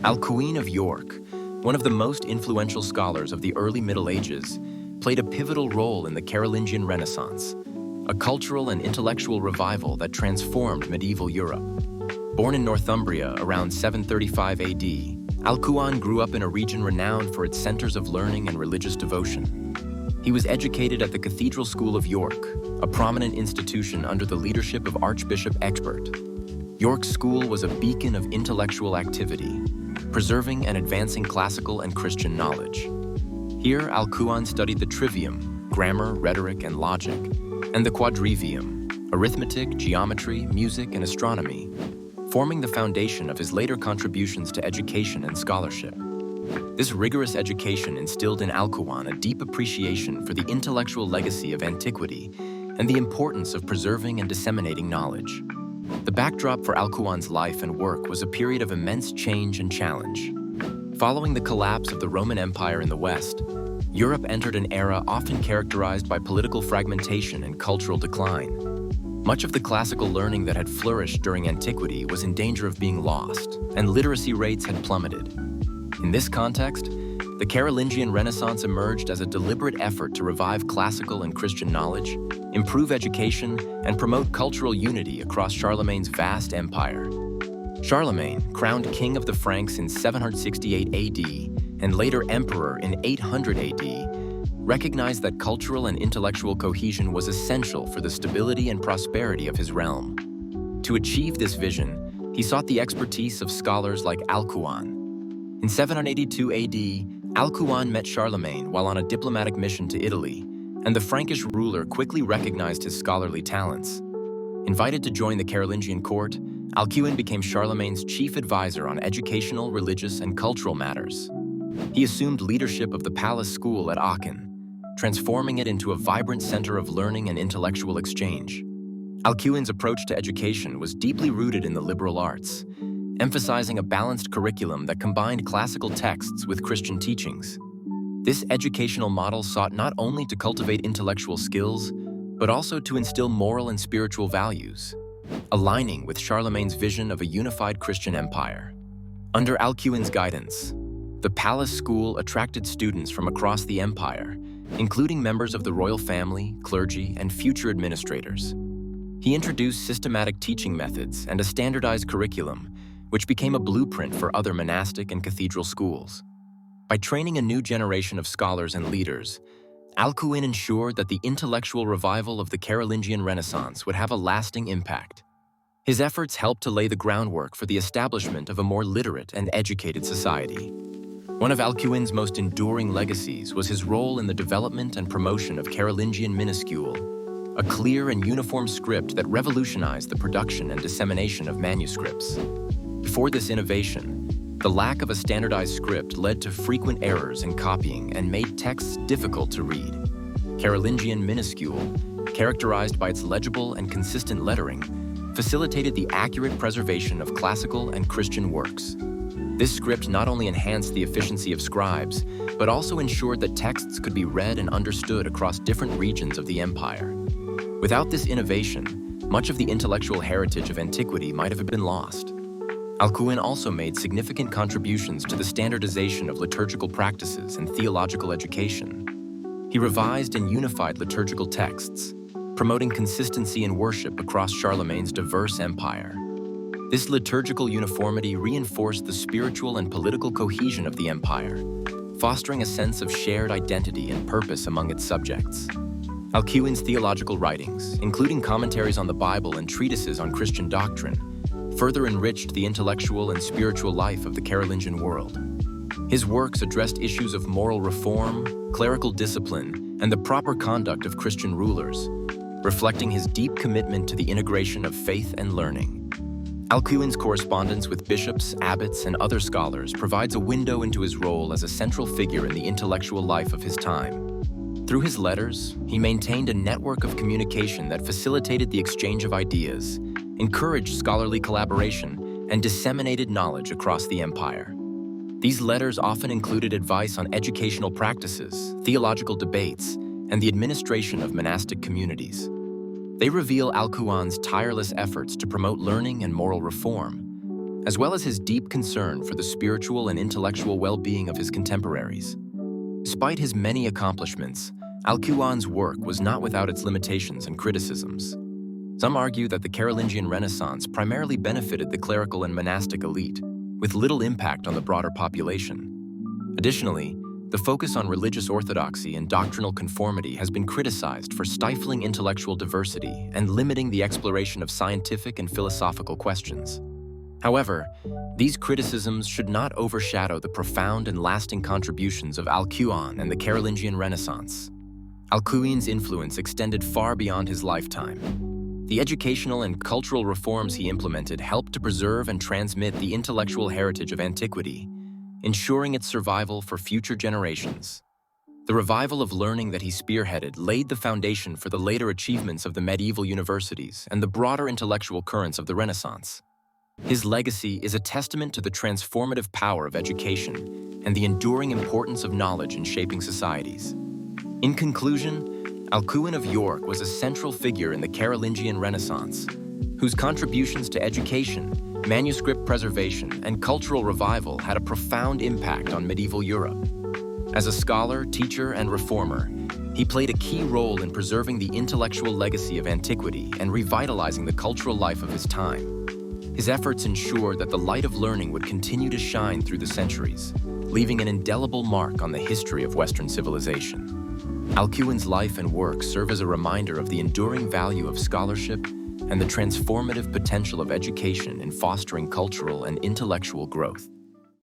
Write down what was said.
Alcuin of York, one of the most influential scholars of the early Middle Ages, played a pivotal role in the Carolingian Renaissance, a cultural and intellectual revival that transformed medieval Europe. Born in Northumbria around 735 AD, Alcuin grew up in a region renowned for its centers of learning and religious devotion. He was educated at the Cathedral School of York, a prominent institution under the leadership of Archbishop Egbert. York's school was a beacon of intellectual activity, preserving and advancing classical and Christian knowledge. Here, Alcuin studied the trivium, grammar, rhetoric, and logic, and the quadrivium, arithmetic, geometry, music, and astronomy, forming the foundation of his later contributions to education and scholarship. This rigorous education instilled in Alcuin a deep appreciation for the intellectual legacy of antiquity and the importance of preserving and disseminating knowledge. The backdrop for Alcuin's life and work was a period of immense change and challenge. Following the collapse of the Roman Empire in the West, Europe entered an era often characterized by political fragmentation and cultural decline. Much of the classical learning that had flourished during antiquity was in danger of being lost, and literacy rates had plummeted. In this context, the Carolingian Renaissance emerged as a deliberate effort to revive classical and Christian knowledge, improve education, and promote cultural unity across Charlemagne's vast empire. Charlemagne, crowned king of the Franks in 768 AD and later emperor in 800 AD, recognized that cultural and intellectual cohesion was essential for the stability and prosperity of his realm. To achieve this vision, he sought the expertise of scholars like Alcuin. In 782 AD, Alcuin met Charlemagne while on a diplomatic mission to Italy, and the Frankish ruler quickly recognized his scholarly talents. Invited to join the Carolingian court, Alcuin became Charlemagne's chief advisor on educational, religious, and cultural matters. He assumed leadership of the palace school at Aachen, transforming it into a vibrant center of learning and intellectual exchange. Alcuin's approach to education was deeply rooted in the liberal arts, emphasizing a balanced curriculum that combined classical texts with Christian teachings. This educational model sought not only to cultivate intellectual skills, but also to instill moral and spiritual values, aligning with Charlemagne's vision of a unified Christian empire. Under Alcuin's guidance, the palace school attracted students from across the empire, including members of the royal family, clergy, and future administrators. He introduced systematic teaching methods and a standardized curriculum, which became a blueprint for other monastic and cathedral schools. By training a new generation of scholars and leaders, Alcuin ensured that the intellectual revival of the Carolingian Renaissance would have a lasting impact. His efforts helped to lay the groundwork for the establishment of a more literate and educated society. One of Alcuin's most enduring legacies was his role in the development and promotion of Carolingian Minuscule, a clear and uniform script that revolutionized the production and dissemination of manuscripts. Before this innovation, the lack of a standardized script led to frequent errors in copying and made texts difficult to read. Carolingian Minuscule, characterized by its legible and consistent lettering, facilitated the accurate preservation of classical and Christian works. This script not only enhanced the efficiency of scribes, but also ensured that texts could be read and understood across different regions of the empire. Without this innovation, much of the intellectual heritage of antiquity might have been lost. Alcuin also made significant contributions to the standardization of liturgical practices and theological education. He revised and unified liturgical texts, promoting consistency in worship across Charlemagne's diverse empire. This liturgical uniformity reinforced the spiritual and political cohesion of the empire, fostering a sense of shared identity and purpose among its subjects. Alcuin's theological writings, including commentaries on the Bible and treatises on Christian doctrine, further enriched the intellectual and spiritual life of the Carolingian world. His works addressed issues of moral reform, clerical discipline, and the proper conduct of Christian rulers, reflecting his deep commitment to the integration of faith and learning. Alcuin's correspondence with bishops, abbots, and other scholars provides a window into his role as a central figure in the intellectual life of his time. Through his letters, he maintained a network of communication that facilitated the exchange of ideas, encouraged scholarly collaboration, and disseminated knowledge across the empire. These letters often included advice on educational practices, theological debates, and the administration of monastic communities. They reveal Alcuin's tireless efforts to promote learning and moral reform, as well as his deep concern for the spiritual and intellectual well-being of his contemporaries. Despite his many accomplishments, Alcuin's work was not without its limitations and criticisms. Some argue that the Carolingian Renaissance primarily benefited the clerical and monastic elite, with little impact on the broader population. Additionally, the focus on religious orthodoxy and doctrinal conformity has been criticized for stifling intellectual diversity and limiting the exploration of scientific and philosophical questions. However, these criticisms should not overshadow the profound and lasting contributions of Alcuin and the Carolingian Renaissance. Alcuin's influence extended far beyond his lifetime. The educational and cultural reforms he implemented helped to preserve and transmit the intellectual heritage of antiquity, ensuring its survival for future generations. The revival of learning that he spearheaded laid the foundation for the later achievements of the medieval universities and the broader intellectual currents of the Renaissance. His legacy is a testament to the transformative power of education and the enduring importance of knowledge in shaping societies. In conclusion, Alcuin of York was a central figure in the Carolingian Renaissance, whose contributions to education, manuscript preservation, and cultural revival had a profound impact on medieval Europe. As a scholar, teacher, and reformer, he played a key role in preserving the intellectual legacy of antiquity and revitalizing the cultural life of his time. His efforts ensured that the light of learning would continue to shine through the centuries, leaving an indelible mark on the history of Western civilization. Alcuin's life and work serve as a reminder of the enduring value of scholarship and the transformative potential of education in fostering cultural and intellectual growth.